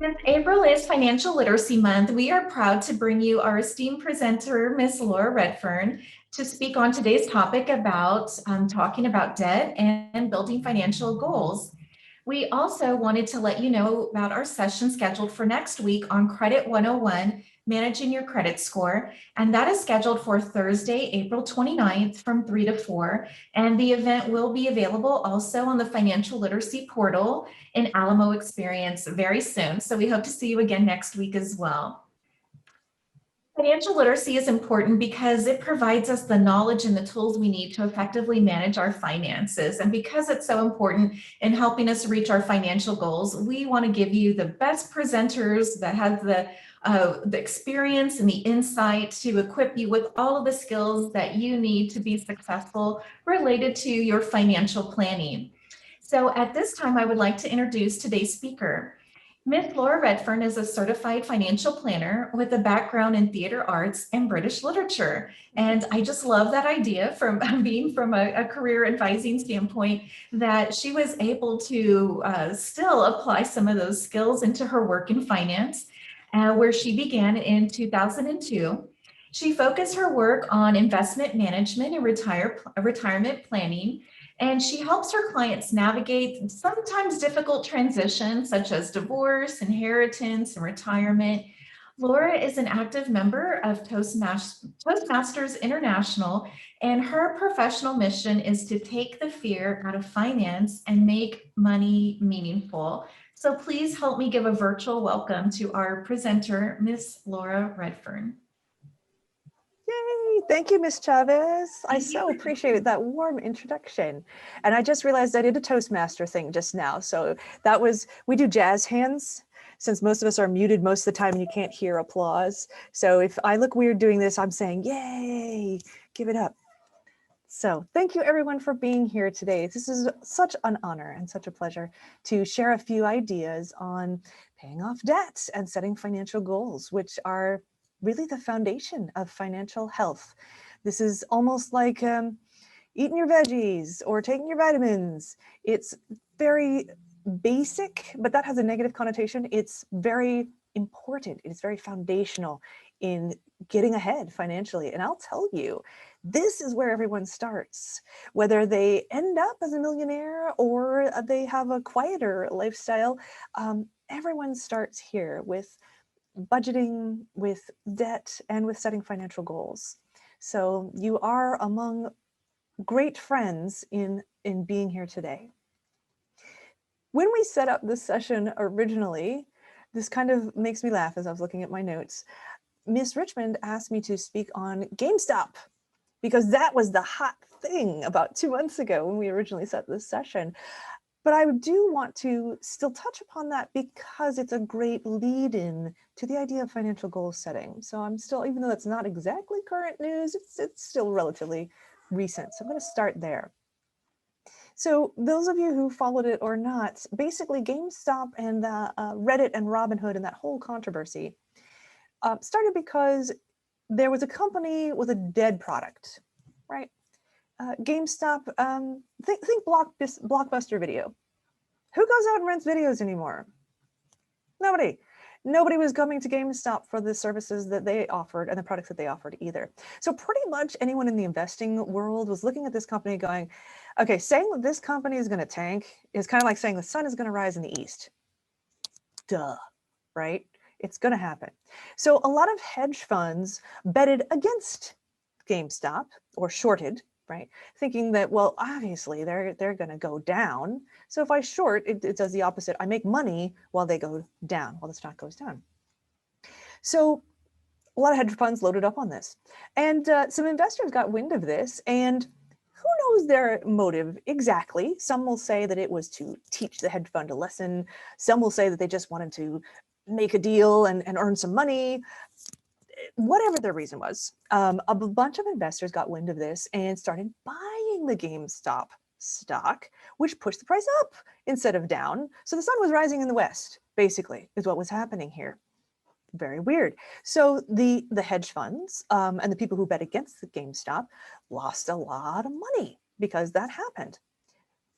Since April is Financial Literacy Month, we are proud to bring you our esteemed presenter, Miss Laura Redfern, to speak on today's topic about talking about debt and building financial goals. We also wanted to let you know about our session scheduled for next week on Credit 101, Managing Your Credit Score. And that is scheduled for Thursday, April 29th from 3 to 4. And the event will be available also on the Financial Literacy portal in Alamo Experience very soon. So we hope to see you again next week as well. Financial literacy is important because it provides us the knowledge and the tools we need to effectively manage our finances. And because it's so important in helping us reach our financial goals, we want to give you the best presenters that have the experience and the insight to equip you with all of the skills that you need to be successful related to your financial planning. So at this time, I would like to introduce today's speaker. Miss Laura Redfern is a certified financial planner with a background in theater arts and British literature. And I just love that idea from being from a career advising standpoint that she was able to still apply some of those skills into her work in finance, where she began in 2002. She focused her work on investment management and retirement planning. And she helps her clients navigate sometimes difficult transitions such as divorce, inheritance, and retirement. Laura is an active member of Toastmasters International, and her professional mission is to take the fear out of finance and make money meaningful. So please help me give a virtual welcome to our presenter, Miss Laura Redfern. Yay, thank you, Miss Chavez. I so appreciate that warm introduction. And I just realized I did a Toastmaster thing just now. So that was, we do jazz hands since most of us are muted most of the time and you can't hear applause. So if I look weird doing this, I'm saying, yay, give it up. So thank you everyone for being here today. This is such an honor and such a pleasure to share a few ideas on paying off debts and setting financial goals, which are really the foundation of financial health. This is almost like eating your veggies or taking your vitamins. It's very basic, but that has a negative connotation. It's very important. It's very foundational in getting ahead financially. And I'll tell you, this is where everyone starts, whether they end up as a millionaire or they have a quieter lifestyle. Everyone starts here with budgeting, with debt, and with setting financial goals. So you are among great friends in being here today. When we set up this session originally, this kind of makes me laugh as I was looking at my notes. Miss Richmond asked me to speak on GameStop because that was the hot thing about 2 months ago when we originally set this session. But I do want to still touch upon that because it's a great lead-in to the idea of financial goal setting. So I'm still, even though that's not exactly current news, it's still relatively recent. So I'm going to start there. So those of you who followed it or not, basically GameStop and Reddit and Robinhood and that whole controversy started because there was a company with a dead product, right? GameStop, think Blockbuster Video. Who goes out and rents videos anymore? Nobody. Nobody was coming to GameStop for the services that they offered and the products that they offered either. So pretty much anyone in the investing world was looking at this company going, okay, saying that this company is going to tank is kind of like saying the sun is going to rise in the east. Duh, right? It's going to happen. So a lot of hedge funds betted against GameStop or shorted, right? Thinking that, well, obviously they're going to go down. So if I short, it does the opposite. I make money while they go down, while the stock goes down. So a lot of hedge funds loaded up on this. And some investors got wind of this, and who knows their motive exactly? Some will say that it was to teach the hedge fund a lesson. Some will say that they just wanted to make a deal and earn some money. Whatever their reason was, a bunch of investors got wind of this and started buying the GameStop stock, which pushed the price up instead of down. So the sun was rising in the west, basically, is what was happening here. Very weird. So the hedge funds and the people who bet against the GameStop lost a lot of money because that happened.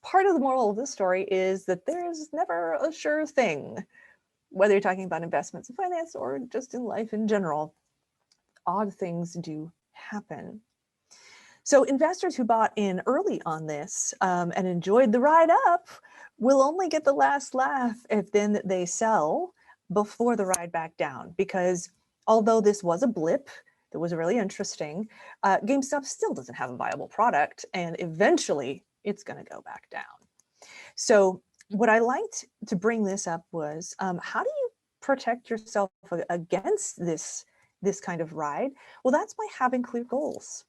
Part of the moral of this story is that there's never a sure thing. whether you're talking about investments in finance or just in life in general, odd things do happen. So investors who bought in early on this and enjoyed the ride up will only get the last laugh if then they sell before the ride back down. Because although this was a blip that was really interesting, GameStop still doesn't have a viable product, and eventually it's going to go back down. So what I liked to bring this up was, how do you protect yourself against this kind of ride? Well, that's by having clear goals.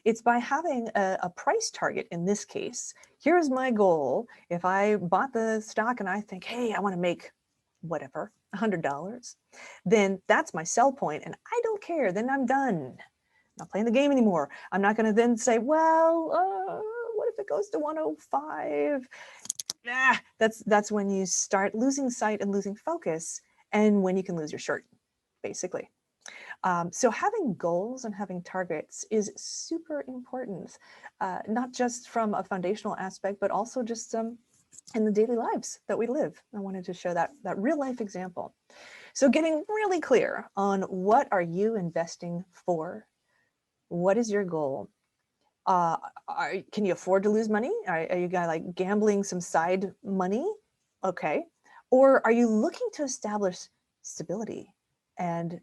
It's by having a price target. In this case, here's my goal. If I bought the stock and I think, hey, I want to make whatever, $100, then that's my sell point, and I don't care. Then I'm done. I'm not playing the game anymore. I'm not going to then say, well, what if it goes to 105? That's when you start losing sight and losing focus, and when you can lose your shirt, basically. So having goals and having targets is super important, not just from a foundational aspect, but also just in the daily lives that we live. I wanted to show that real life example. So getting really clear on what are you investing for? What is your goal? Can you afford to lose money? Are you guys like gambling some side money? Okay. Or are you looking to establish stability and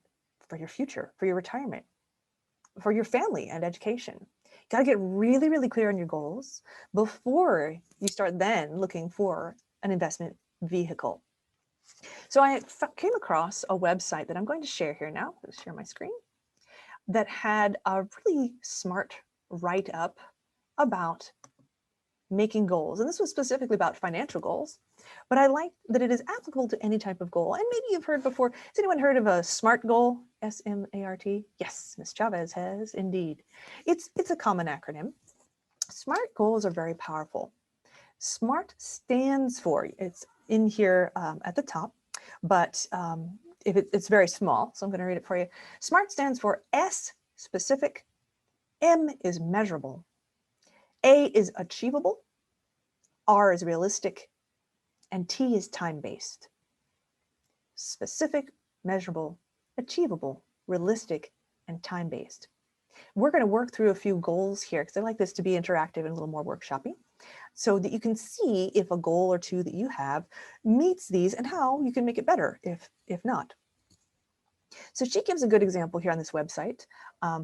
for your future, for your retirement, for your family and education? You got to get really, really clear on your goals before you start then looking for an investment vehicle. So I came across a website that I'm going to share here now. Let's share my screen, that had a really smart write-up about making goals. And this was specifically about financial goals, but I like that it is applicable to any type of goal. And maybe you've heard before, has anyone heard of a SMART goal? S-M-A-R-T? Yes, Ms. Chavez has indeed. It's a common acronym. SMART goals are very powerful. SMART stands for, it's in here at the top, but it's very small, so I'm going to read it for you. SMART stands for S, specific, M is measurable, A is achievable, R is realistic, and T is time-based. Specific, measurable, achievable, realistic, and time-based. We're going to work through a few goals here because I like this to be interactive and a little more workshoppy, so that you can see if a goal or two that you have meets these and how you can make it better if not. So she gives a good example here on this website,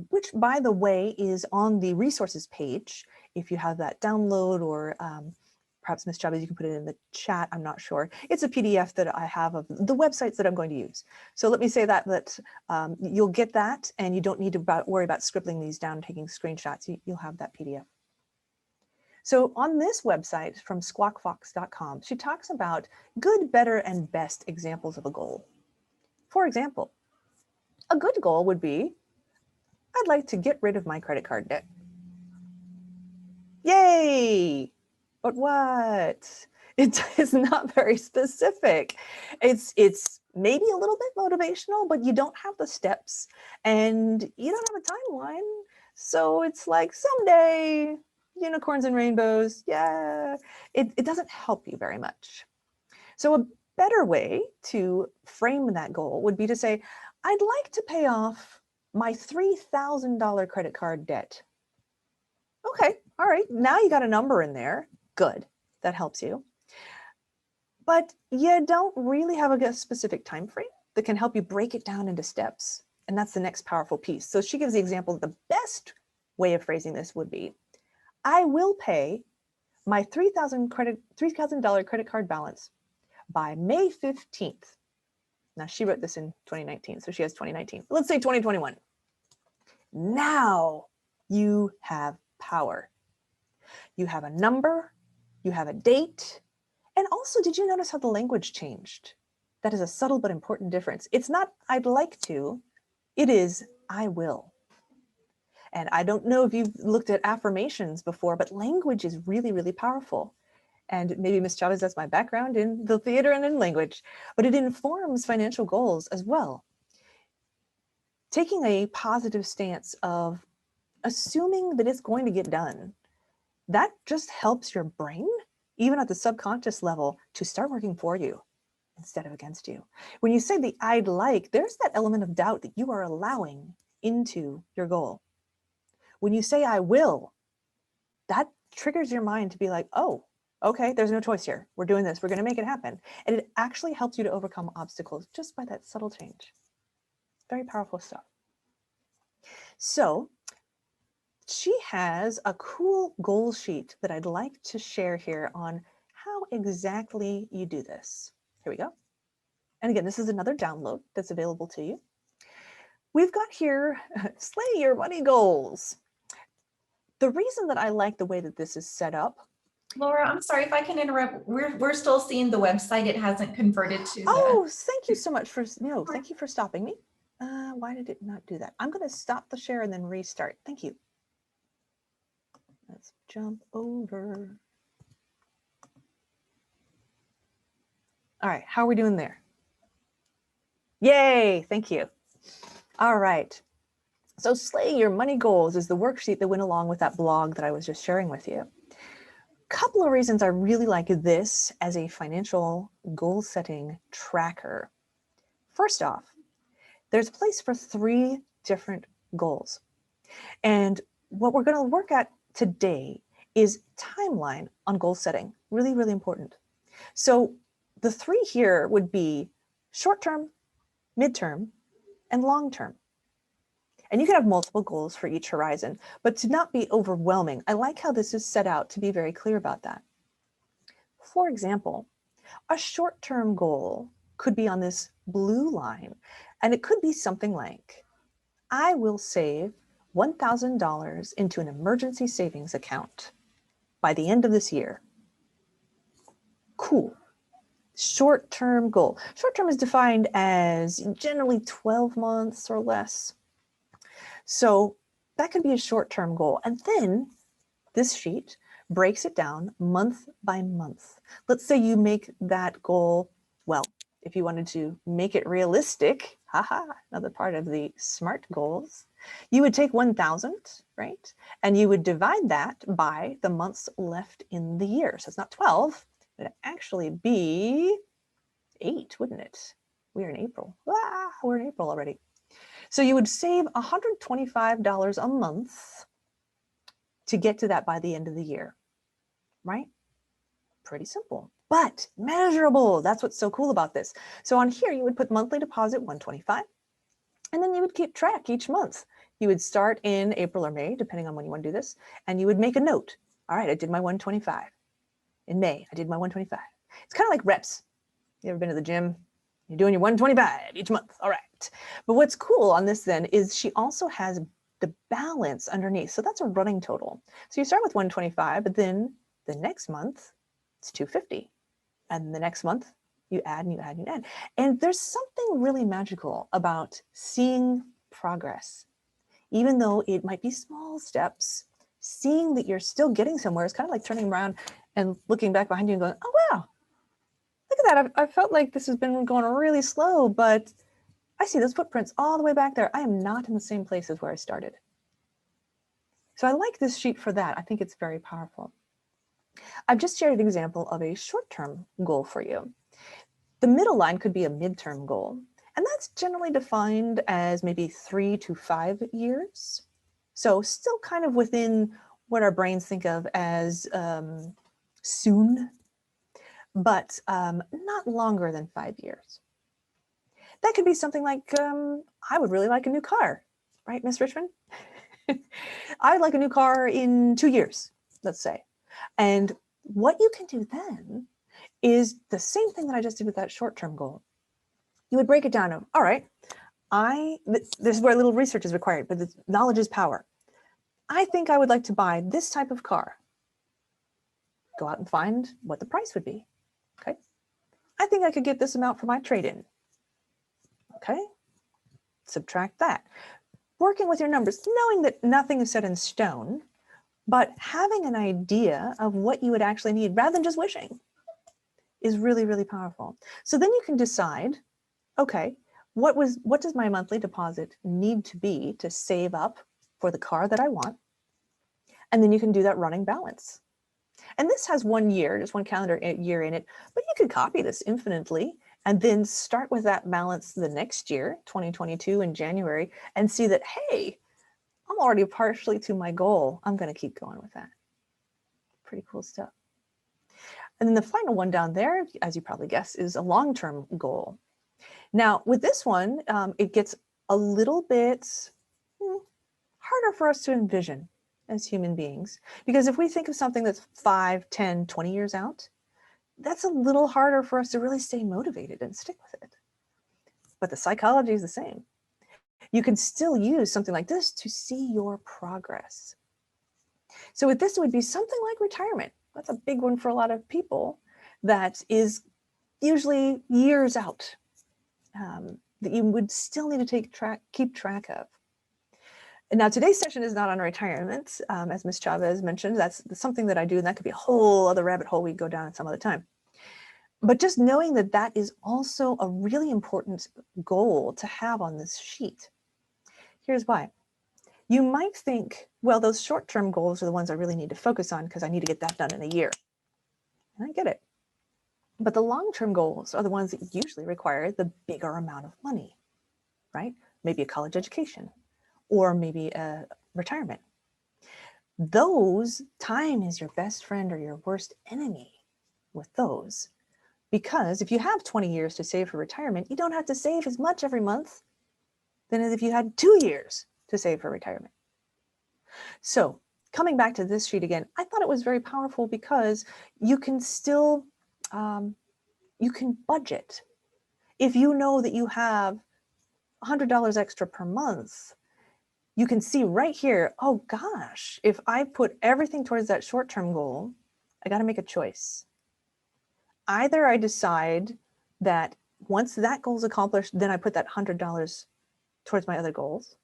which, by the way, is on the resources page. If you have that download, or perhaps Ms. Chavez, you can put it in the chat, I'm not sure. It's a PDF that I have of the websites that I'm going to use. So let me say that you'll get that, and you don't need to worry about scribbling these down, taking screenshots. You'll have that PDF. So on this website from squawkfox.com, she talks about good, better, and best examples of a goal. For example, a good goal would be, I'd like to get rid of my credit card debt. Yay! But what? It's not very specific. It's maybe a little bit motivational, but you don't have the steps and you don't have a timeline. So it's like someday, unicorns and rainbows. Yeah, it doesn't help you very much. So a better way to frame that goal would be to say, I'd like to pay off my $3,000 credit card debt. Okay, all right, now you got a number in there. Good, that helps you. But you don't really have a specific time frame that can help you break it down into steps. And that's the next powerful piece. So she gives the example that the best way of phrasing this would be, I will pay my $3,000 credit card balance by May 15th. Now she wrote this in 2019, so she has 2019. Let's say 2021. Now you have power. You have a number, you have a date, and also, did you notice how the language changed? That is a subtle but important difference. It's not I'd like to, it is I will. And I don't know if you've looked at affirmations before, but language is really, really powerful. And maybe Ms. Chavez, that's my background in the theater and in language, but it informs financial goals as well. Taking a positive stance of assuming that it's going to get done, that just helps your brain, even at the subconscious level, to start working for you. instead of against you. When you say the I'd like, there's that element of doubt that you are allowing into your goal. When you say I will, that triggers your mind to be like, oh, okay, there's no choice here. We're doing this. We're going to make it happen. And it actually helps you to overcome obstacles just by that subtle change. Very powerful stuff. So she has a cool goal sheet that I'd like to share here on how exactly you do this. Here we go. And again, this is another download that's available to you. We've got here, slay your money goals. The reason that I like the way that this is set up. Laura, I'm sorry if I can interrupt. We're still seeing the website. It hasn't converted to the. Oh, thank you so much for, no, thank you for stopping me. Why did it not do that? I'm going to stop the share and then restart. Thank you. Let's jump over. All right, how are we doing there? Yay, thank you. All right. So slaying your money goals is the worksheet that went along with that blog that I was just sharing with you. Couple of reasons I really like this as a financial goal setting tracker. First off, there's a place for 3 different goals. And what we're going to work at today is timeline on goal setting. Really, really important. So the 3 here would be short-term, midterm, and long-term. And you can have multiple goals for each horizon, but to not be overwhelming, I like how this is set out to be very clear about that. For example, a short-term goal could be on this blue line, and it could be something like, I will save $1,000 into an emergency savings account by the end of this year. Cool. Short-term goal. Short-term is defined as generally 12 months or less. So that could be a short-term goal. And then this sheet breaks it down month by month. Let's say you make that goal, well, if you wanted to make it realistic, another part of the SMART goals, you would take 1,000, right? And you would divide that by the months left in the year. So it's not 12, it would actually be 8, wouldn't it? We're in April. We're in April already. So you would save $125 a month to get to that by the end of the year, right? Pretty simple, but measurable. That's what's so cool about this. So on here, you would put monthly deposit 125, and then you would keep track each month. You would start in April or May, depending on when you want to do this, and you would make a note. All right, I did my 125. In May, I did my 125. It's kind of like reps. You ever been to the gym? You're doing your 125 each month. All right. But what's cool on this then is she also has the balance underneath. So that's a running total. So you start with 125, but then the next month it's 250. And the next month you add and you add and you add. And there's something really magical about seeing progress. Even though it might be small steps, seeing that you're still getting somewhere is kind of like turning around and looking back behind you and going, oh, wow, look at that. I felt like this has been going really slow, but I see those footprints all the way back there. I am not in the same place as where I started. So I like this sheet for that. I think it's very powerful. I've just shared an example of a short-term goal for you. The middle line could be a midterm goal, and that's generally defined as maybe 3 to 5 years. So still kind of within what our brains think of as soon, but not longer than 5 years. That could be something like, I would really like a new car, right, Miss Richmond? I'd like a new car in 2 years, let's say. And what you can do then is the same thing that I just did with that short-term goal. You would break it down of, all right, this is where a little research is required, but knowledge is power. I think I would like to buy this type of car. Go out and find what the price would be, okay? I think I could get this amount for my trade-in. Okay, subtract that. Working with your numbers, knowing that nothing is set in stone, but having an idea of what you would actually need rather than just wishing is really, really powerful. So then you can decide, okay, what does my monthly deposit need to be to save up for the car that I want? And then you can do that running balance. And this has 1 year, just one calendar year in it, but you could copy this infinitely And then start with that balance the next year, 2022 in January, and see that, hey, I'm already partially to my goal. I'm going to keep going with that. Pretty cool stuff. And then the final one down there, as you probably guessed, is a long-term goal. Now, with this one, it gets a little bit harder for us to envision as human beings, because if we think of something that's 5, 10, 20 years out, that's a little harder for us to really stay motivated and stick with it. But the psychology is the same. You can still use something like this to see your progress. So with this, it would be something like retirement. That's a big one for a lot of people that is usually years out, that you would still need to keep track of. And now today's session is not on retirement, as Ms. Chavez mentioned. That's something that I do, and that could be a whole other rabbit hole we could go down at some other time. But just knowing that that is also a really important goal to have on this sheet. Here's why. You might think, well, those short-term goals are the ones I really need to focus on because I need to get that done in a year. And I get it. But the long-term goals are the ones that usually require the bigger amount of money, right? Maybe a college education, or maybe a retirement. Those, time is your best friend or your worst enemy with those. Because if you have 20 years to save for retirement, you don't have to save as much every month than as if you had 2 years to save for retirement. So coming back to this sheet again, I thought it was very powerful because you can still, you can budget. If you know that you have $100 extra per month, you can see right here, oh gosh, if I put everything towards that short-term goal, I got to make a choice. Either I decide that once that goal is accomplished, then I put that $100 towards my other goals,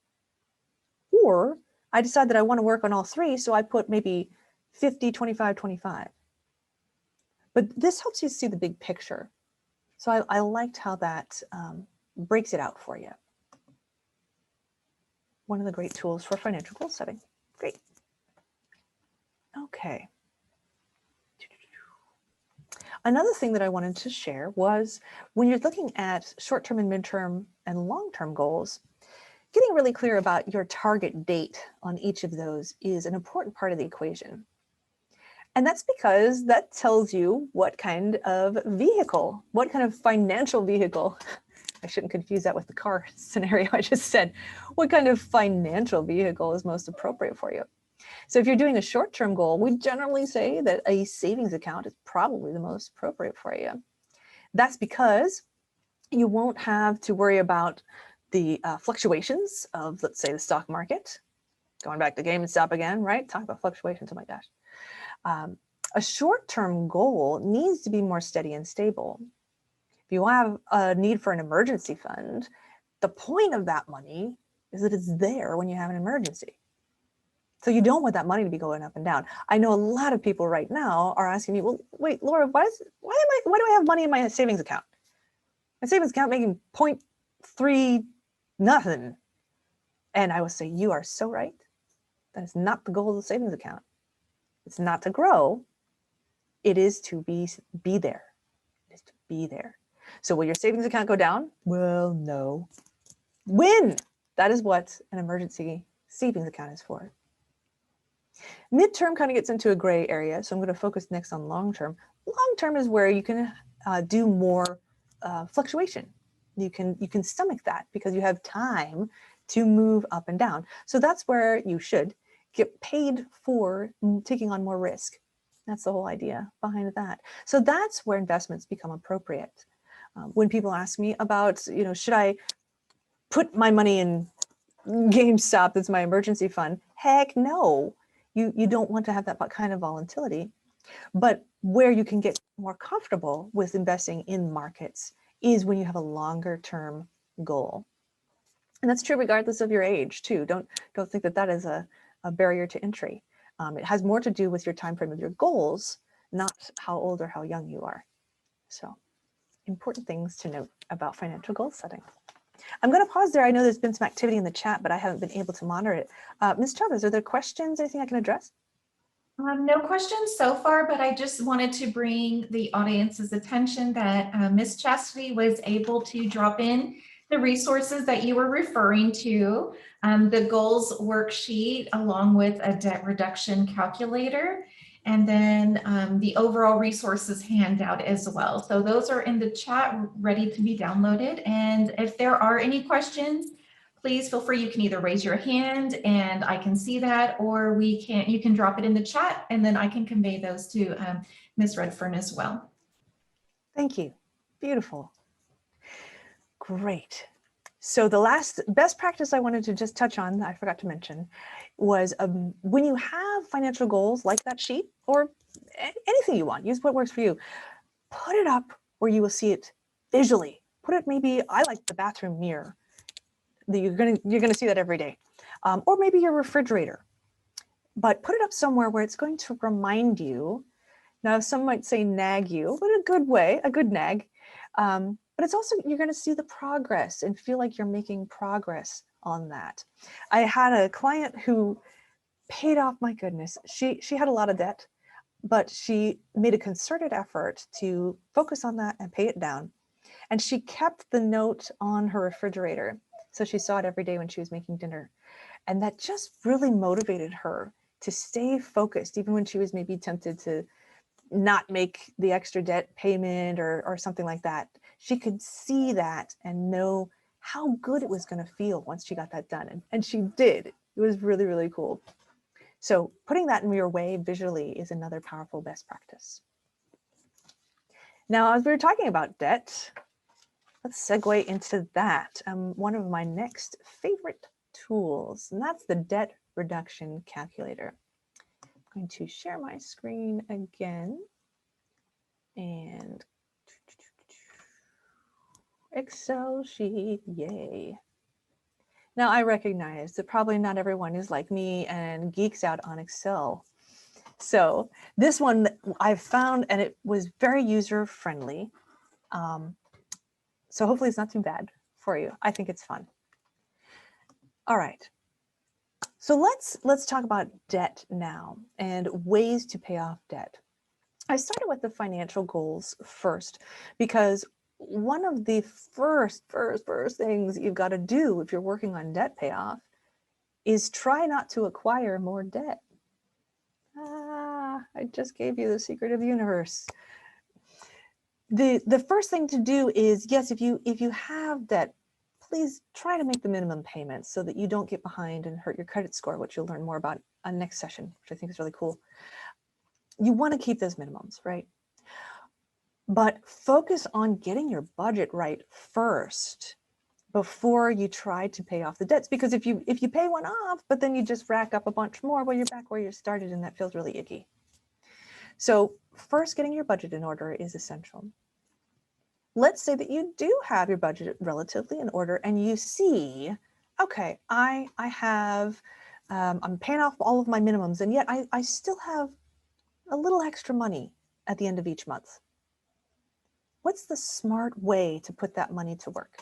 or I decide that I want to work on all three, so I put maybe 50, 25, 25. But this helps you see the big picture. So I liked how that breaks it out for you. One of the great tools for financial goal setting. Great. Okay. Another thing that I wanted to share was when you're looking at short-term and midterm and long-term goals, getting really clear about your target date on each of those is an important part of the equation. And that's because that tells you what kind of vehicle, what kind of financial vehicle, I shouldn't confuse that with the car scenario I just said, what kind of financial vehicle is most appropriate for you. So if you're doing a short-term goal, we generally say that a savings account is probably the most appropriate for you. That's because you won't have to worry about the fluctuations of, let's say, the stock market. Going back to GameStop again, right? Talk about fluctuations, oh my gosh. A short-term goal needs to be more steady and stable. If you have a need for an emergency fund, the point of that money is that it's there when you have an emergency. So you don't want that money to be going up and down. I know a lot of people right now are asking me, well, wait, Laura, why do I have money in my savings account? My savings account making 0.3 nothing. And I will say, you are so right. That is not the goal of the savings account. It's not to grow. It is to be there. It is to be there. So will your savings account go down? Well, no. When? That is what an emergency savings account is for. Midterm kind of gets into a gray area, so I'm going to focus next on long-term. Long-term is where you can do more fluctuation. You can stomach that because you have time to move up and down. So that's where you should get paid for taking on more risk. That's the whole idea behind that. So that's where investments become appropriate. When people ask me about, should I put my money in GameStop that's my emergency fund? Heck no. You don't want to have that kind of volatility. But where you can get more comfortable with investing in markets is when you have a longer term goal. And that's true regardless of your age too. Don't think that that is a barrier to entry. It has more to do with your time frame of your goals, not how old or how young you are. So important things to note about financial goal setting. I'm going to pause there. I know there's been some activity in the chat, but I haven't been able to monitor it. Ms. Chavez, are there questions, anything I can address? No questions so far, but I just wanted to bring the audience's attention that Ms. Chastity was able to drop in the resources that you were referring to, the goals worksheet along with a debt reduction calculator, and then the overall resources handout as well. So those are in the chat ready to be downloaded. And if there are any questions, please feel free. You can either raise your hand and I can see that, or you can drop it in the chat and then I can convey those to Ms. Redfern as well. Thank you. Beautiful. Great. So the last best practice I wanted to just touch on, I forgot to mention, was when you have financial goals like that sheet or anything you want, use what works for you, put it up where you will see it visually. Put it maybe, I like the bathroom mirror. You're gonna see that every day. Or maybe your refrigerator. But put it up somewhere where it's going to remind you. Now, some might say nag you, but in a good way, a good nag. But it's also, you're going to see the progress and feel like you're making progress on that. I had a client who paid off, my goodness, she had a lot of debt, but she made a concerted effort to focus on that and pay it down. And she kept the note on her refrigerator. So she saw it every day when she was making dinner. And that just really motivated her to stay focused, even when she was maybe tempted to not make the extra debt payment or something like that. She could see that and know how good it was going to feel once she got that done. And she did. It was really, really cool. So putting that in your way visually is another powerful best practice. Now, as we were talking about debt, let's segue into that. One of my next favorite tools, and that's the debt reduction calculator. I'm going to share my screen again and Excel sheet, yay. Now I recognize that probably not everyone is like me and geeks out on Excel. So this one I've found, and it was very user friendly. So hopefully it's not too bad for you. I think it's fun. All right. So let's talk about debt now and ways to pay off debt. I started with the financial goals first because one of the first things you've got to do if you're working on debt payoff is try not to acquire more debt. I just gave you the secret of the universe. The first thing to do is, yes, if you have debt, please try to make the minimum payments so that you don't get behind and hurt your credit score, which you'll learn more about on next session, which I think is really cool. You want to keep those minimums, right? But focus on getting your budget right first before you try to pay off the debts. Because if you pay one off, but then you just rack up a bunch more, well, you're back where you started and that feels really icky. So first, getting your budget in order is essential. Let's say that you do have your budget relatively in order and you see, okay, I'm paying off all of my minimums and yet I still have a little extra money at the end of each month. What's the smart way to put that money to work?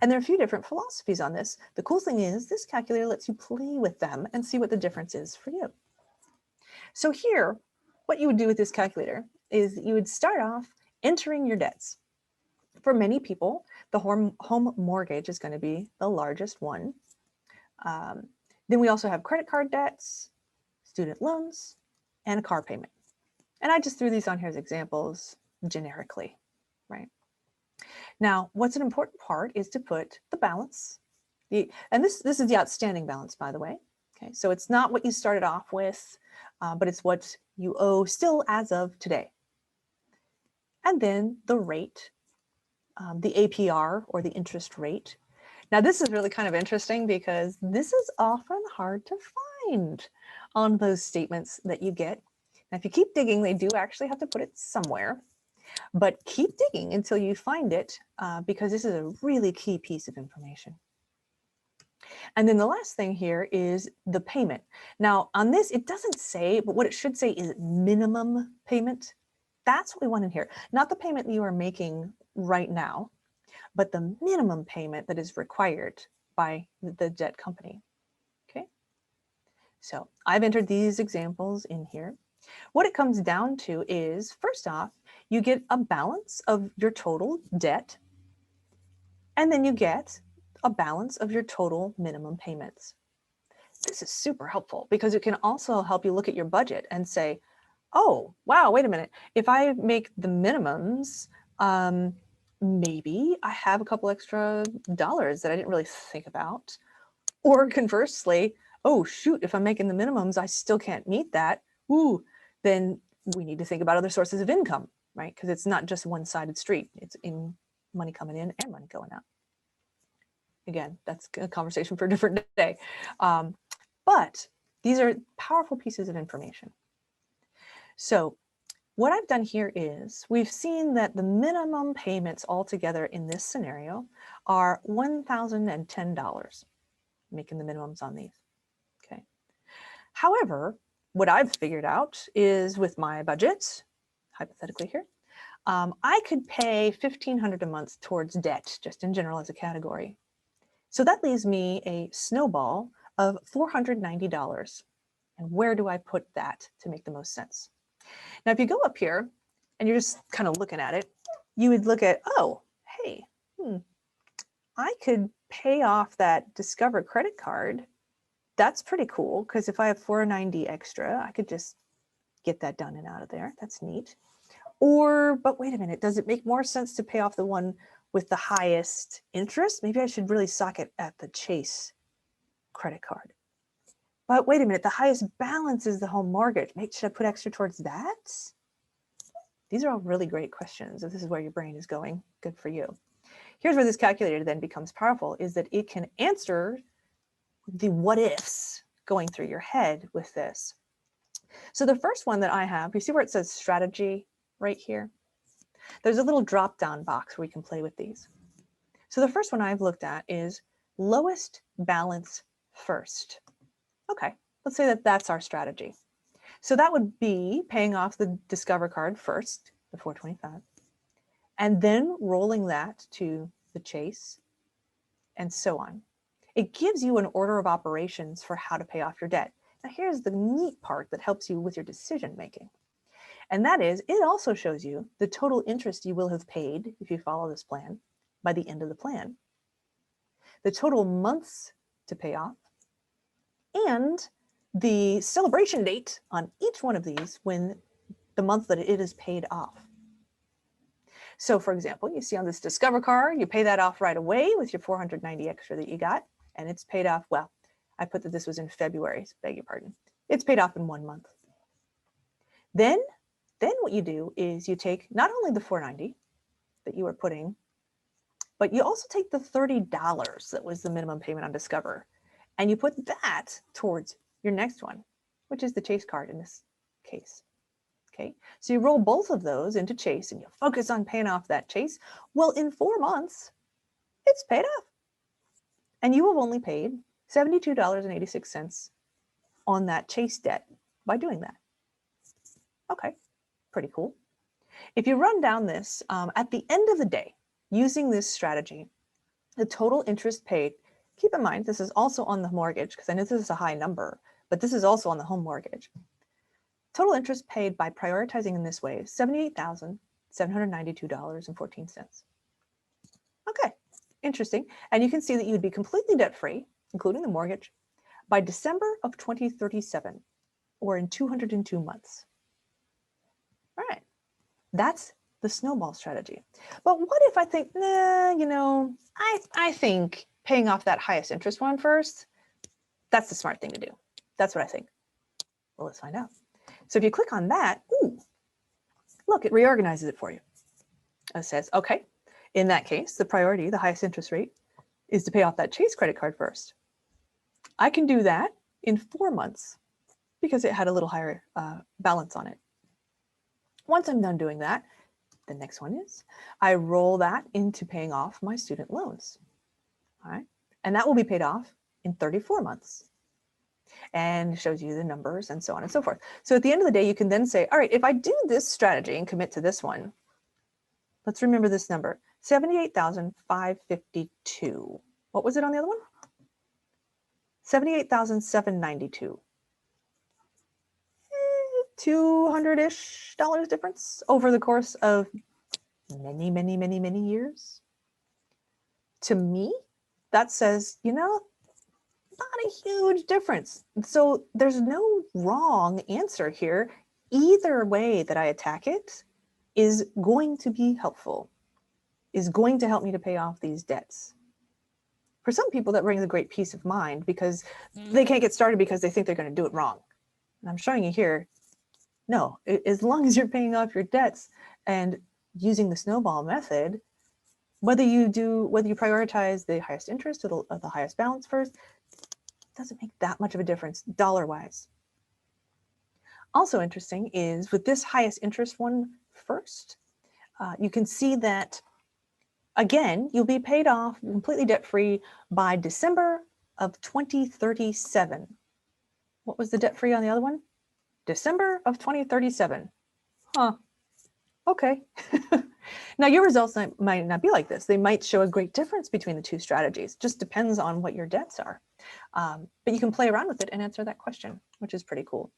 And there are a few different philosophies on this. The cool thing is this calculator lets you play with them and see what the difference is for you. So here, what you would do with this calculator is you would start off entering your debts. For many people, the home mortgage is going to be the largest one. Then we also have credit card debts, student loans, and a car payment. And I just threw these on here as examples generically, right? Now, what's an important part is to put the balance. And this is the outstanding balance, by the way. Okay, so it's not what you started off with, but it's what you owe still as of today. And then the rate, the APR or the interest rate. Now, this is really kind of interesting because this is often hard to find on those statements that you get. Now, if you keep digging, they do actually have to put it somewhere, but keep digging until you find it because this is a really key piece of information. And then the last thing here is the payment. Now on this, it doesn't say, but what it should say is minimum payment. That's what we want in here, not the payment that you are making right now, but the minimum payment that is required by the debt company. Okay. So I've entered these examples in here. What it comes down to is, first off, you get a balance of your total debt, and then you get a balance of your total minimum payments. This is super helpful because it can also help you look at your budget and say, oh, wow, wait a minute. If I make the minimums, maybe I have a couple extra dollars that I didn't really think about. Or conversely, oh, shoot, if I'm making the minimums, I still can't meet that. Ooh, then we need to think about other sources of income, right? Because it's not just a one-sided street. It's in money coming in and money going out. Again, that's a conversation for a different day. But these are powerful pieces of information. So what I've done here is we've seen that the minimum payments altogether in this scenario are $1,010, making the minimums on these. Okay. However, what I've figured out is with my budget, hypothetically here, I could pay $1,500 a month towards debt, just in general as a category. So that leaves me a snowball of $490. And where do I put that to make the most sense? Now, if you go up here and you're just kind of looking at it, you would look at, oh, hey, I could pay off that Discover credit card. That's pretty cool, because if I have $490 extra, I could just get that done and out of there. That's neat. Or, but wait a minute, does it make more sense to pay off the one with the highest interest? Maybe I should really sock it at the Chase credit card. But wait a minute, the highest balance is the home mortgage. Should I put extra towards that? These are all really great questions. If this is where your brain is going, good for you. Here's where this calculator then becomes powerful, is that it can answer the what ifs going through your head with this. So the first one that I have, you see where it says strategy right here? There's a little drop down box where we can play with these. So the first one I've looked at is lowest balance first. Okay, let's say that that's our strategy. So that would be paying off the Discover card first, the $425, and then rolling that to the Chase, and so on. It gives you an order of operations for how to pay off your debt. Now here's the neat part that helps you with your decision making. And that is, it also shows you the total interest you will have paid if you follow this plan by the end of the plan, the total months to pay off, and the celebration date on each one of these when the month that it is paid off. So for example, you see on this Discover card, you pay that off right away with your $490 extra that you got, and it's paid off, well, I put that this was in February, beg your pardon. It's paid off in 1 month. Then what you do is you take not only the $490 that you were putting, but you also take the $30 that was the minimum payment on Discover, and you put that towards your next one, which is the Chase card in this case. Okay, so you roll both of those into Chase and you focus on paying off that Chase. Well, in 4 months, it's paid off. And you have only paid $72.86 on that Chase debt by doing that. Okay, pretty cool. If you run down this, at the end of the day, using this strategy, the total interest paid, keep in mind, this is also on the mortgage, because I know this is a high number, but this is also on the home mortgage. Total interest paid by prioritizing in this way is $78,792.14. Okay, interesting. And you can see that you would be completely debt-free, including the mortgage, by December of 2037, or in 202 months. All right, that's the snowball strategy. But what if I think, nah, you know, I think paying off that highest interest one first, that's the smart thing to do. That's what I think. Well, let's find out. So if you click on that, ooh, look, it reorganizes it for you. It says, okay, in that case, the priority, the highest interest rate, is to pay off that Chase credit card first. I can do that in 4 months because it had a little higher balance on it. Once I'm done doing that, the next one is I roll that into paying off my student loans. All right, and that will be paid off in 34 months. And shows you the numbers and so on and so forth. So at the end of the day, you can then say, all right, if I do this strategy and commit to this one, let's remember this number, 78,552. What was it on the other one? 78,792. $200-ish difference over the course of many, many, many, many years. To me, that says, you know, not a huge difference. So there's no wrong answer here. Either way that I attack it is going to be helpful, is going to help me to pay off these debts. For some people, that brings a great peace of mind because they can't get started because they think they're going to do it wrong. And I'm showing you here, no, as long as you're paying off your debts and using the snowball method, whether you prioritize the highest interest or the highest balance first, doesn't make that much of a difference dollar-wise. Also interesting is with this highest interest one first, you can see that, again, you'll be paid off completely debt-free by December of 2037. What was the debt-free on the other one? December of 2037. Huh. Okay. Now, your results might not be like this. They might show a great difference between the two strategies. Just depends on what your debts are. But you can play around with it and answer that question, which is pretty cool.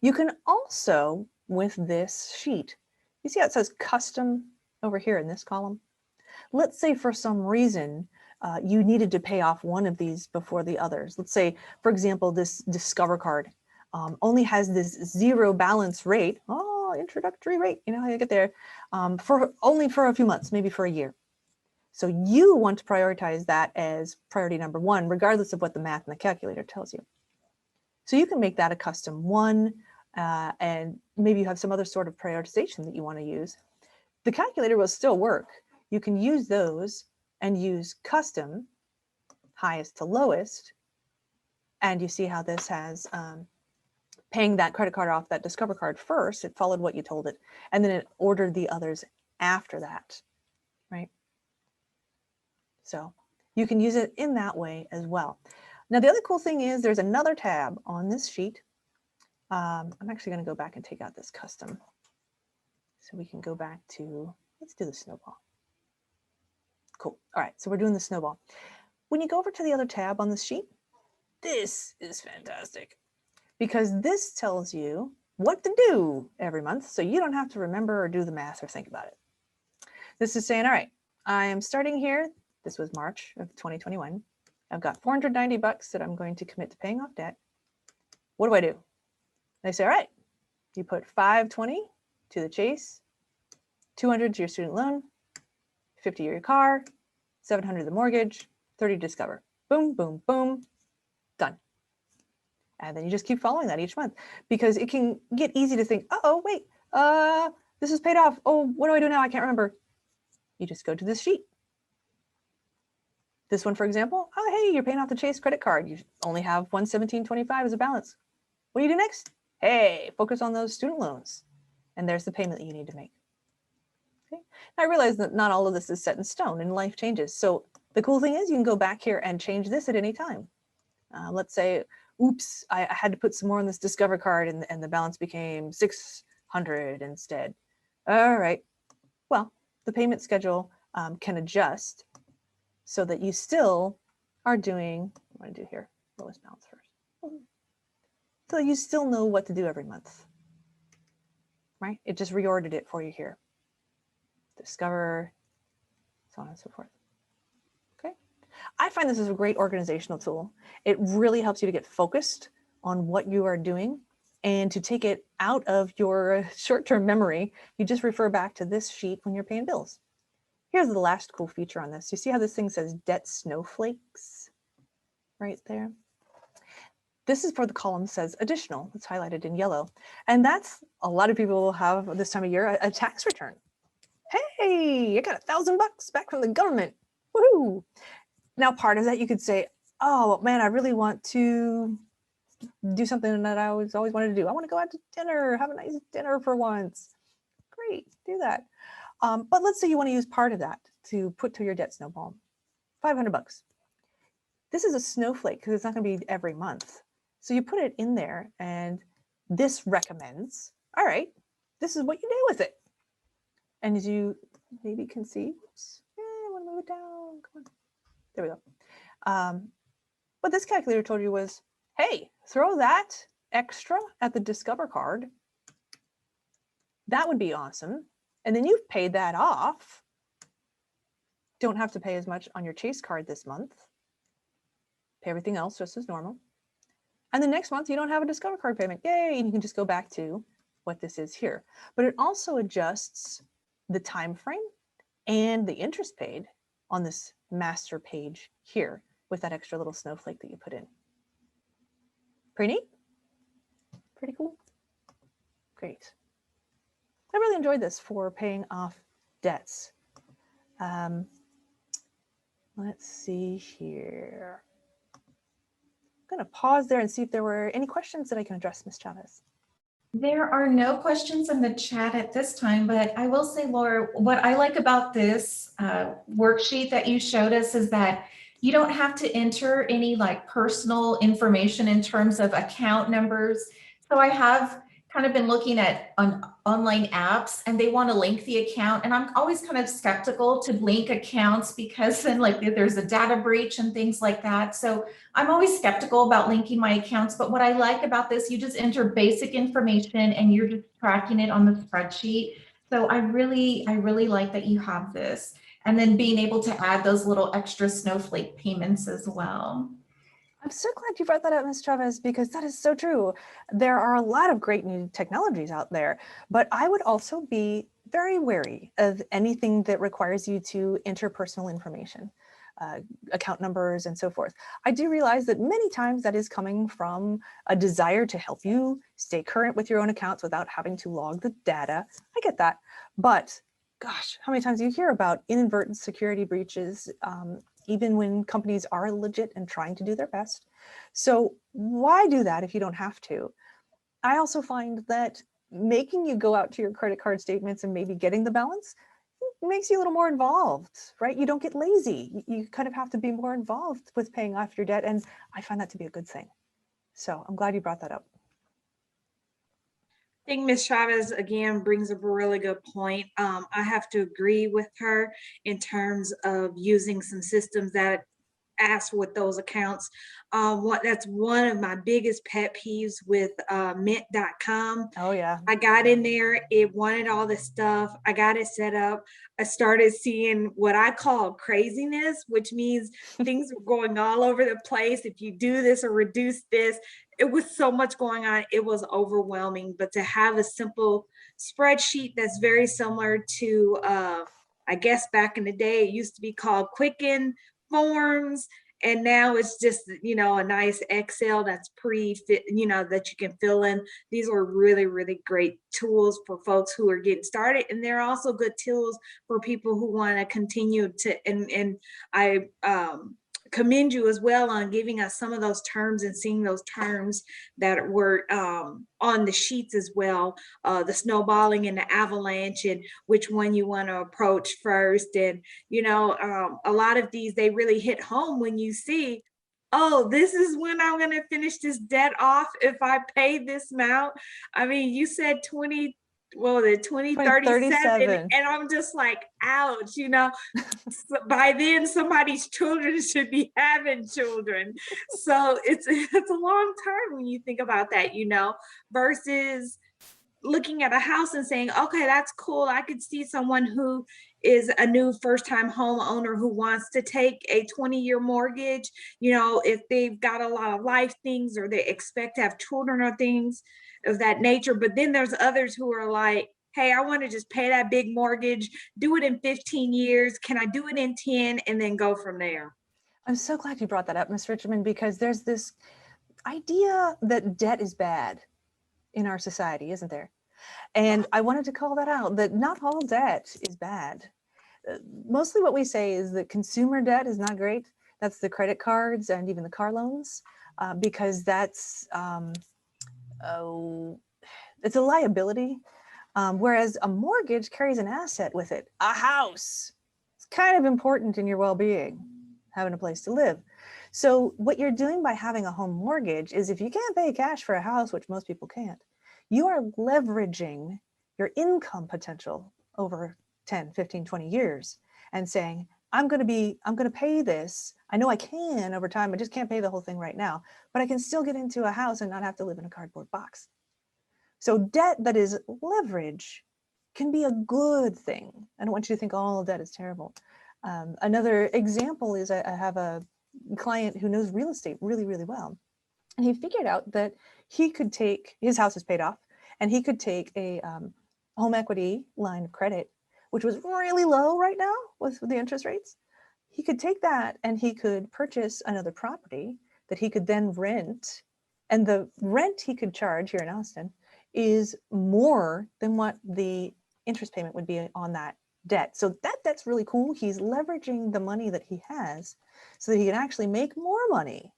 You can also, with this sheet, you see how it says custom over here in this column? Let's say for some reason you needed to pay off one of these before the others. Let's say, for example, this Discover card only has this 0 balance rate. Oh, introductory rate, you know how you get there, only for a few months, maybe for a year. So you want to prioritize that as priority number 1, regardless of what the math and the calculator tells you. So you can make that a custom one, and maybe you have some other sort of prioritization that you want to use. The calculator will still work. You can use those and use custom, highest to lowest, and you see how this has paying that credit card off that Discover card first. It followed what you told it, and then it ordered the others after that, right? So you can use it in that way as well. Now, the other cool thing is there's another tab on this sheet. I'm actually going to go back and take out this custom. So we can go back to, let's do the snowball. Cool. All right, so we're doing the snowball. When you go over to the other tab on this sheet, this is fantastic because this tells you what to do every month so you don't have to remember or do the math or think about it. This is saying, all right, I am starting here. This was March of 2021. I've got $490 that I'm going to commit to paying off debt. What do? They say, all right, you put $520 to the chase, $200 to your student loan, $50 to your car, $700 to the mortgage, $30 to Discover. Boom, boom, boom, done. And then you just keep following that each month because it can get easy to think, oh, wait, this is paid off. Oh, what do I do now? I can't remember. You just go to this sheet. This one, for example, oh, hey, you're paying off the Chase credit card. You only have $117.25 as a balance. What do you do next? Hey, focus on those student loans. And there's the payment that you need to make. Okay. I realize that not all of this is set in stone and life changes. So the cool thing is you can go back here and change this at any time. Let's say, oops, I had to put some more on this Discover card and the balance became $600 instead. All right, well, the payment schedule can adjust so that you still are doing, what do I do here? Lowest balance first. So you still know what to do every month, right? It just reordered it for you here. Discover, so on and so forth. Okay. I find this is a great organizational tool. It really helps you to get focused on what you are doing and to take it out of your short-term memory. You just refer back to this sheet when you're paying bills. Here's the last cool feature on this. You see how this thing says debt snowflakes right there? This is for the column that says additional. It's highlighted in yellow. And that's, a lot of people will have this time of year a tax return. Hey, I got $1,000 back from the government. Woohoo! Now, part of that you could say, oh man, I really want to do something that I always wanted to do. I want to go out to dinner, have a nice dinner for once. Great, do that. But let's say you want to use part of that to put to your debt snowball, $500. This is a snowflake because it's not going to be every month. So you put it in there and this recommends, all right, this is what you do with it. And as you maybe can see, oops, I want to move it down, come on. There we go. What this calculator told you was, hey, throw that extra at the Discover card That would be awesome. And then you've paid that off. Don't have to pay as much on your Chase card this month. Pay everything else just as normal. And the next month you don't have a Discover card payment. Yay, and you can just go back to what this is here. But it also adjusts the time frame and the interest paid on this master page here with that extra little snowflake that you put in. Pretty neat? Pretty cool. Great. I really enjoyed this for paying off debts. Let's see here. I'm going to pause there and see if there were any questions that I can address, Ms. Chavez. There are no questions in the chat at this time, but I will say, Laura, what I like about this worksheet that you showed us is that you don't have to enter any like personal information in terms of account numbers. So I have kind of been looking at online apps and they want to link the account. And I'm always kind of skeptical to link accounts because then like there's a data breach and things like that. So I'm always skeptical about linking my accounts, but what I like about this, you just enter basic information and you're just tracking it on the spreadsheet. So I really like that you have this. And then being able to add those little extra snowflake payments as well. I'm so glad you brought that up, Ms. Chavez, because that is so true. There are a lot of great new technologies out there, but I would also be very wary of anything that requires you to enter personal information, account numbers and so forth. I do realize that many times that is coming from a desire to help you stay current with your own accounts without having to log the data. I get that, but gosh, how many times do you hear about inadvertent security breaches, even when companies are legit and trying to do their best. So why do that if you don't have to? I also find that making you go out to your credit card statements and maybe getting the balance makes you a little more involved, right? You don't get lazy. You kind of have to be more involved with paying off your debt. And I find that to be a good thing. So I'm glad you brought that up. I think Ms. Chavez again brings up a really good point. I have to agree with her in terms of using some systems that ask with those accounts. That's one of my biggest pet peeves with mint.com. Oh yeah. I got in there, it wanted all this stuff. I got it set up. I started seeing what I call craziness, which means things were going all over the place. If you do this or reduce this, it was so much going on. It was overwhelming. But to have a simple spreadsheet that's very similar to, I guess back in the day, it used to be called Quicken Forms. And now it's just, a nice Excel that's pre-fit, that you can fill in. These are really, really great tools for folks who are getting started. And they're also good tools for people who want to continue to, and I commend you as well on giving us some of those terms and seeing those terms that were on the sheets as well, the snowballing and the avalanche and which one you want to approach first. And, a lot of these, they really hit home when you see, oh, this is when I'm going to finish this debt off if I pay this amount. I mean, you said 2037, and I'm just like, ouch, by then somebody's children should be having children. So it's a long time when you think about that, versus looking at a house and saying, okay, that's cool. I could see someone who is a new first-time homeowner who wants to take a 20-year mortgage, if they've got a lot of life things or they expect to have children or things of that nature. But then there's others who are like, hey, I want to just pay that big mortgage, do it in 15 years. Can I do it in 10 and then go from there? I'm so glad you brought that up, Ms. Richmond, because there's this idea that debt is bad in our society, isn't there? And I wanted to call that out, that not all debt is bad. Mostly what we say is that consumer debt is not great. That's the credit cards and even the car loans, because that's, it's a liability. Whereas a mortgage carries an asset with it, a house. It's kind of important in your well-being, having a place to live. So what you're doing by having a home mortgage is if you can't pay cash for a house, which most people can't, you are leveraging your income potential over 10, 15, 20 years and saying, I'm going to pay this. I know I can over time. I just can't pay the whole thing right now, but I can still get into a house and not have to live in a cardboard box. So debt that is leverage can be a good thing. I don't want you to think all of that is terrible. Another example is I have a client who knows real estate really, really well. And he figured out that he could take, his house is paid off, and he could take a home equity line of credit, which was really low right now with the interest rates. He could take that and he could purchase another property that he could then rent. And the rent he could charge here in Austin is more than what the interest payment would be on that debt. So that's really cool. He's leveraging the money that he has so that he can actually make more money.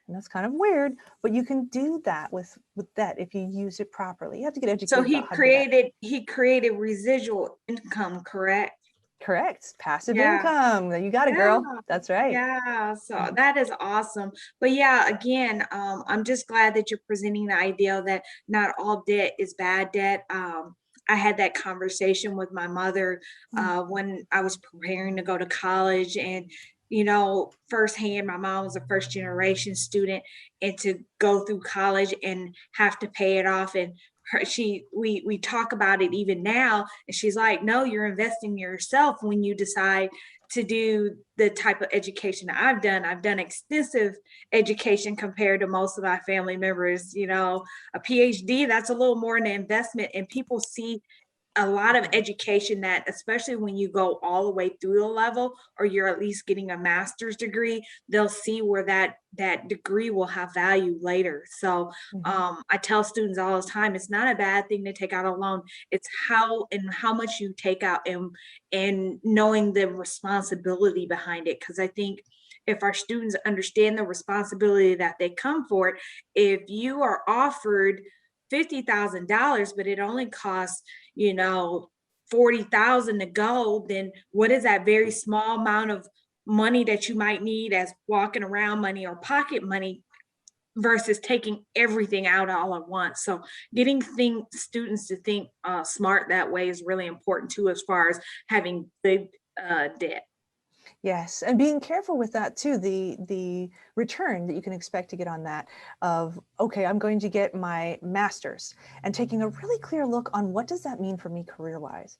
And that's kind of weird, but you can do that with debt if you use it properly. You have to get educated. So about how to do that. he created residual income, correct? Correct. Passive Yeah. income. You got it, girl. Yeah. That's right. Yeah, so that is awesome. But yeah, again, I'm just glad that you're presenting the idea that not all debt is bad debt. I had that conversation with my mother when I was preparing to go to college, and firsthand, my mom was a first generation student, and to go through college and have to pay it off, and we talk about it even now, and she's like, no, you're investing in yourself when you decide to do the type of education that I've done. I've done extensive education compared to most of my family members. A PhD, that's a little more an investment, and people see a lot of education that, especially when you go all the way through the level, or you're at least getting a master's degree, they'll see where that degree will have value later. So I tell students all the time, it's not a bad thing to take out a loan. It's how much you take out, and knowing the responsibility behind it. Because I think if our students understand the responsibility that they come for it, if you are offered $50,000, but it only costs, $40,000 to go, then what is that very small amount of money that you might need as walking around money or pocket money versus taking everything out all at once? So getting students to think smart that way is really important too, as far as having good debt. Yes, and being careful with that too, the return that you can expect to get on that of, okay, I'm going to get my master's, and taking a really clear look on what does that mean for me career-wise,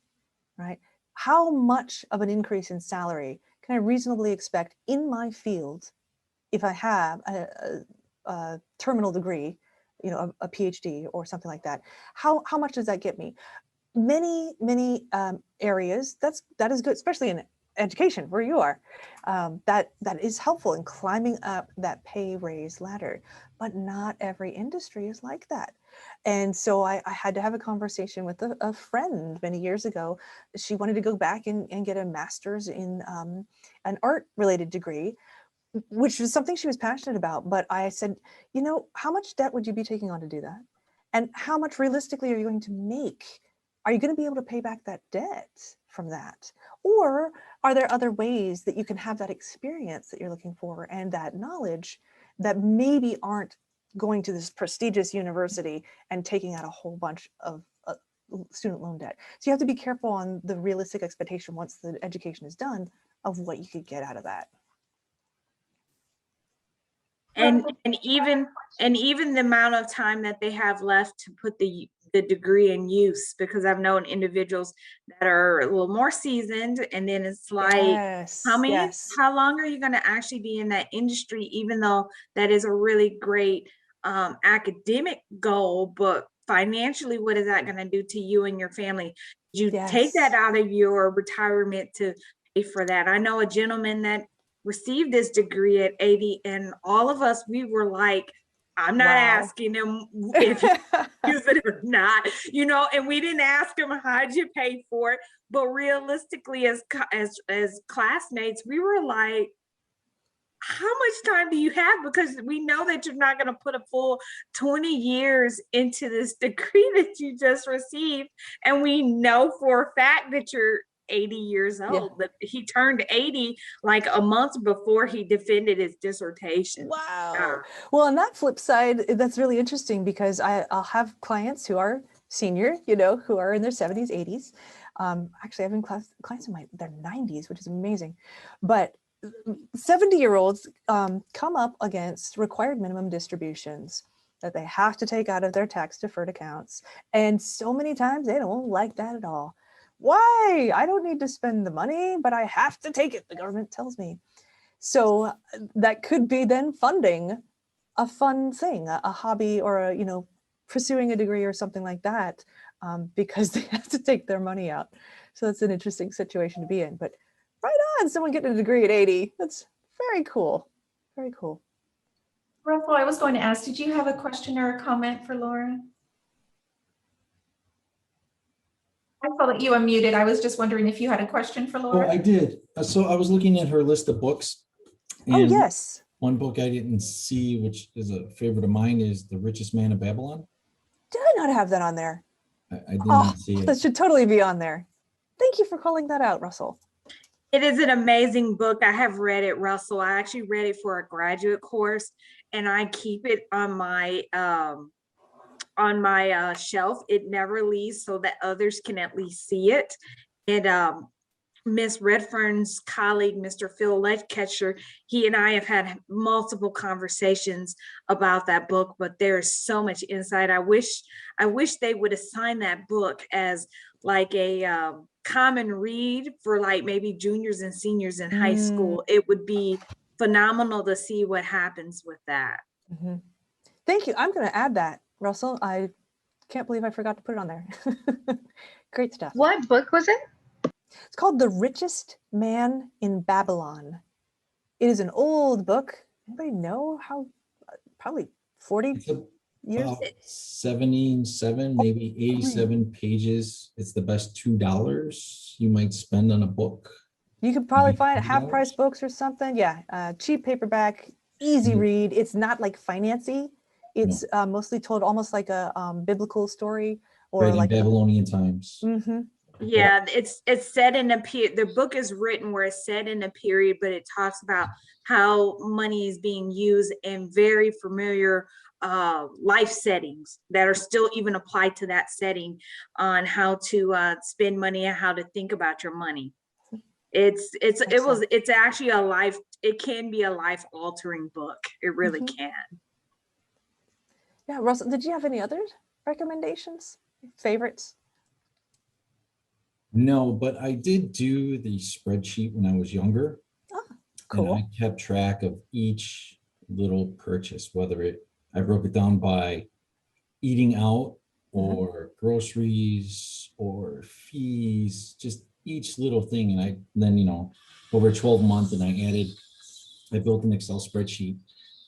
right? How much of an increase in salary can I reasonably expect in my field if I have a terminal degree, a PhD or something like that? How much does that get me? Many areas that is good, especially in education where you are, that is helpful in climbing up that pay raise ladder, but not every industry is like that. And so I had to have a conversation with a friend many years ago. She wanted to go back and get a master's in an art related degree, which was something she was passionate about. But I said, how much debt would you be taking on to do that? And how much realistically are you going to make? Are you going to be able to pay back that debt from that? Or are there other ways that you can have that experience that you're looking for and that knowledge that maybe aren't going to this prestigious university and taking out a whole bunch of student loan debt? So you have to be careful on the realistic expectation once the education is done of what you could get out of that. And even the amount of time that they have left to put the degree in use, because I've known individuals that are a little more seasoned, and then it's like, yes, how long are you going to actually be in that industry, even though that is a really great academic goal, but financially, what is that going to do to you and your family? You take that out of your retirement to pay for that. I know a gentleman that received this degree at 80, and all of us, we were like, I'm not asking him if he use it or not, and we didn't ask him, how'd you pay for it? But realistically, as classmates, we were like, how much time do you have? Because we know that you're not going to put a full 20 years into this degree that you just received. And we know for a fact that you're 80 years old, but he turned 80 like a month before he defended his dissertation. Wow. Well, on that flip side, that's really interesting, because I'll have clients who are senior, who are in their 70s, 80s. Actually, I've been clients in their 90s, which is amazing. But 70-year-olds come up against required minimum distributions that they have to take out of their tax deferred accounts. And so many times they don't like that at all. why? I don't need to spend the money, but I have to take it. The government tells me. So that could be then funding a fun thing, a hobby, or a, pursuing a degree or something like that, because they have to take their money out. So that's an interesting situation to be in. But right on, someone getting a degree at 80. That's very cool. Very cool. Russell, I was going to ask, did you have a question or a comment for Laura? I saw that you unmuted. I was just wondering if you had a question for Oh, Laura. I did. So I was looking at her list of books. Oh, And yes. one book I didn't see, which is a favorite of mine, is The Richest Man of Babylon. Did I not have that on there? I did not see That it. should totally be on there. Thank you for calling that out, Russell. It is an amazing book. I have read it, Russell. I actually read it for a graduate course, and I keep it on my shelf. It never leaves so that others can at least see it. And Miss Redfern's colleague, Mr. Phil Ledketcher, he and I have had multiple conversations about that book, but there's so much insight. I wish they would assign that book as like a common read for like maybe juniors and seniors in high school. It would be phenomenal to see what happens with that. Mm-hmm. Thank you. I'm going to add that, Russell. I can't believe I forgot to put it on there. Great stuff. What book was it? It's called The Richest Man in Babylon. It is an old book. Anybody know how? Probably 40 It's years. about 77, maybe 87 pages. It's the best $2 you might spend on a book. You could probably maybe find half $30. price books or something. Yeah, cheap paperback, easy read. It's not like financy. It's mostly told almost like a biblical story or Right, in like Babylonian times. Yeah, it's set in a period. The book is written where it's set in a period, but it talks about how money is being used in very familiar life settings that are still even applied to that setting on how to spend money and how to think about your money. It's actually it can be a life altering book. It really can. Yeah, Russell, did you have any other recommendations? Favorites? No, but I did do the spreadsheet when I was younger. Oh, cool. And I kept track of each little purchase, I broke it down by eating out or groceries or fees, just each little thing. And then, over 12 months, and I built an Excel spreadsheet.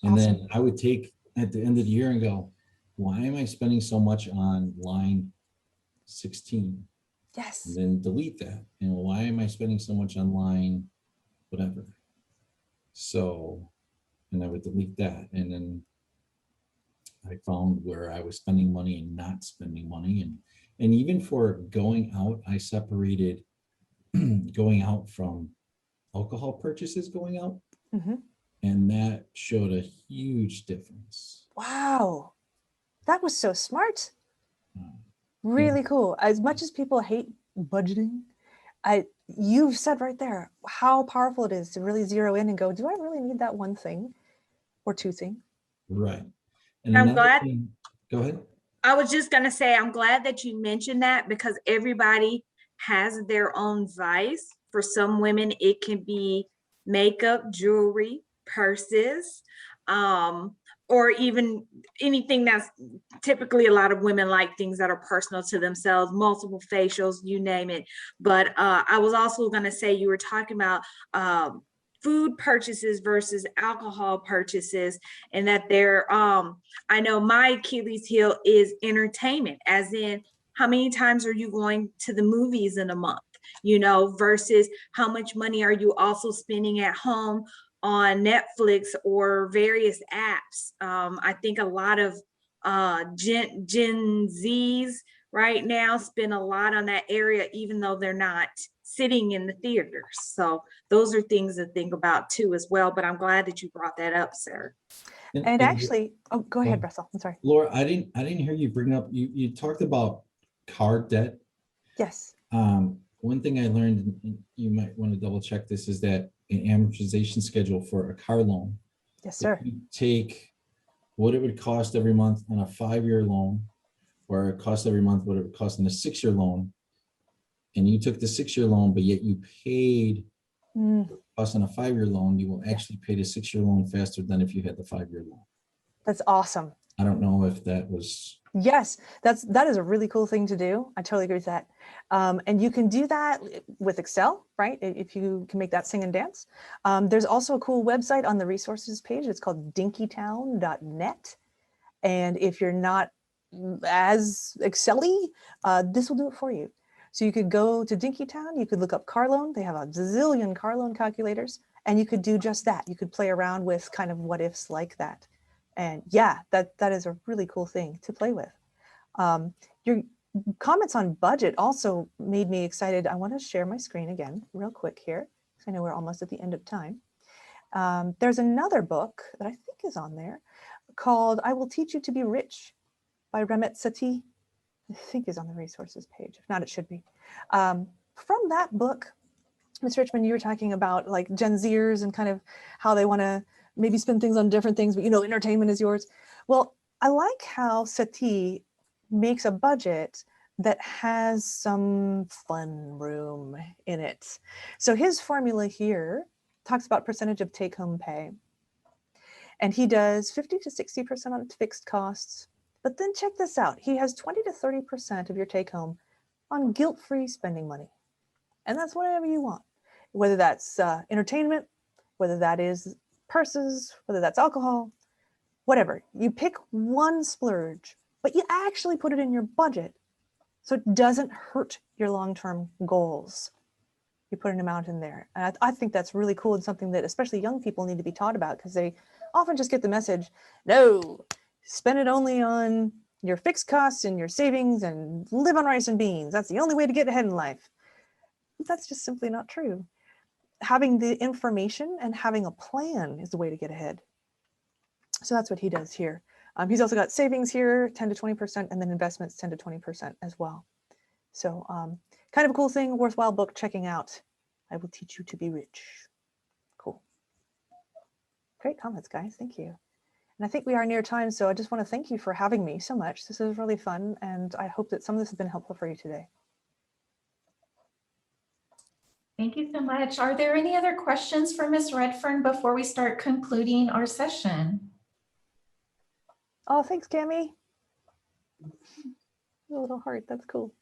And then I would take at the end of the year and go, why am I spending so much on line 16? Yes. And then delete that. And why am I spending so much on line whatever? So, and I would delete that. And then I found where I was spending money and not spending money. And even for going out, I separated going out from alcohol purchases going out. And that showed a huge difference. Wow. That was so smart. Really cool. As much as people hate budgeting, you've said right there how powerful it is to really zero in and go, do I really need that one thing or two things? Right. And I'm glad. Go ahead. I was just going to say, I'm glad that you mentioned that because everybody has their own vice. For some women, it can be makeup, jewelry, purses, or even anything that's typically a lot of women like things that are personal to themselves, multiple facials, you name it. But I was also going to say, you were talking about food purchases versus alcohol purchases, and that I know my Achilles heel is entertainment, as in how many times are you going to the movies in a month, versus how much money are you also spending at home on Netflix or various apps. I think a lot of Gen Zs right now spend a lot on that area, even though they're not sitting in the theaters. So those are things to think about too as well. But I'm glad that you brought that up, sir. And actually, go ahead, Russell. I'm sorry. Laura, I didn't hear you bring up, you talked about car debt. Yes. One thing I learned, and you might want to double check this, is that an amortization schedule for a car loan. Yes, sir. If you take what it would cost every month on a 5-year loan, or it costs every month what it would cost in a 6-year loan, and you took the 6-year loan, but yet you paid Mm, us on a 5-year loan, you will actually pay the 6-year loan faster than if you had the 5-year loan. that's awesome. I don't know if that was, Yes, that is a really cool thing to do. I totally agree with that. And you can do that with Excel, right? If you can make that sing and dance. There's also a cool website on the resources page. It's called dinkytown.net. And if you're not as Excel-y, this will do it for you. So you could go to Dinkytown, you could look up car loan. They have a zillion car loan calculators, and you could do just that. You could play around with kind of what ifs like that. And yeah, that is a really cool thing to play with. Your comments on budget also made me excited. I want to share my screen again real quick here, because I know we're almost at the end of time. There's another book that I think is on there called I Will Teach You to Be Rich by Ramit Sethi. I think is on the resources page. If not, it should be. From that book, Ms. Richmond, you were talking about like Gen Zers and kind of how they want to maybe spend things on different things, but entertainment is yours. Well, I like how Sethi makes a budget that has some fun room in it. So his formula here talks about percentage of take-home pay. And he does 50 to 60% on fixed costs. But then check this out. He has 20 to 30% of your take-home on guilt-free spending money. And that's whatever you want, whether that's entertainment, whether that is purses, whether that's alcohol, whatever. You pick one splurge, but you actually put it in your budget so it doesn't hurt your long-term goals. You put an amount in there. And I think that's really cool and something that especially young people need to be taught about, because they often just get the message, no, spend it only on your fixed costs and your savings and live on rice and beans. That's the only way to get ahead in life. That's just simply not true. Having the information and having a plan is the way to get ahead. So that's what he does here. He's also got savings here, 10 to 20%, and then investments 10 to 20% as well. So kind of a cool thing, worthwhile book checking out. I Will Teach You to Be Rich. Cool. Great comments, guys. Thank you. And I think we are near time, so I just want to thank you for having me so much. This is really fun, and I hope that some of this has been helpful for you today. Thank you so much. Are there any other questions for Ms. Redfern before we start concluding our session? Oh, thanks, Cami. A little heart. That's cool.